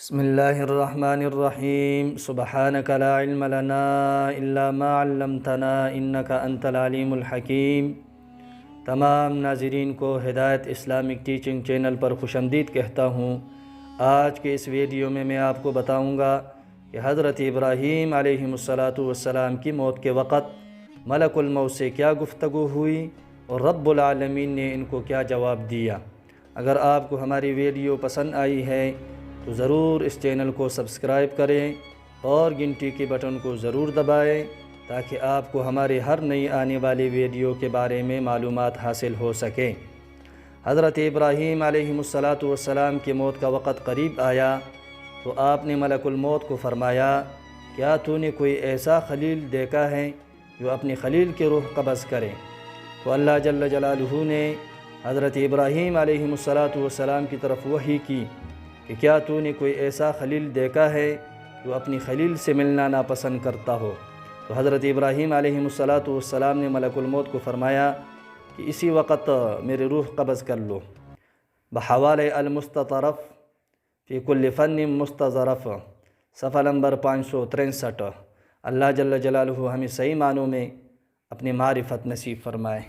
بسم اللہ الرحمن الرحیم سبحانک لا علم لنا الا ما علمتنا انک انت العلیم الحکیم۔ تمام ناظرین کو ہدایت اسلامک ٹیچنگ چینل پر خوش آمدید کہتا ہوں۔ آج کے اس ویڈیو میں آپ کو بتاؤں گا کہ حضرت ابراہیم علیہ السلام کی موت کے وقت ملک الموت سے کیا گفتگو ہوئی اور رب العالمین نے ان کو کیا جواب دیا۔ اگر آپ کو ہماری ویڈیو پسند آئی ہے تو ضرور اس چینل کو سبسکرائب کریں اور گھنٹی کے بٹن کو ضرور دبائیں تاکہ آپ کو ہمارے ہر نئی آنے والی ویڈیو کے بارے میں معلومات حاصل ہو سکیں۔ حضرت ابراہیم علیہ السلام کی موت کا وقت قریب آیا تو آپ نے ملک الموت کو فرمایا، کیا تو نے کوئی ایسا خلیل دیکھا ہے جو اپنی خلیل کی روح قبض کرے؟ تو اللہ جل جلالہ نے حضرت ابراہیم علیہ السلام کی طرف وحی کی کہ کیا تو نے کوئی ایسا خلیل دیکھا ہے جو اپنی خلیل سے ملنا ناپسند کرتا ہو؟ تو حضرت ابراہیم علیہ السلام نے ملک الموت کو فرمایا کہ اسی وقت میری روح قبض کر لو۔ بحوالِ المستطرف فی کل فن مستظرف، صفحہ نمبر 563۔ اللہ جل جلالہ ہمیں صحیح معنوں میں اپنی معرفت نصیب فرمائے۔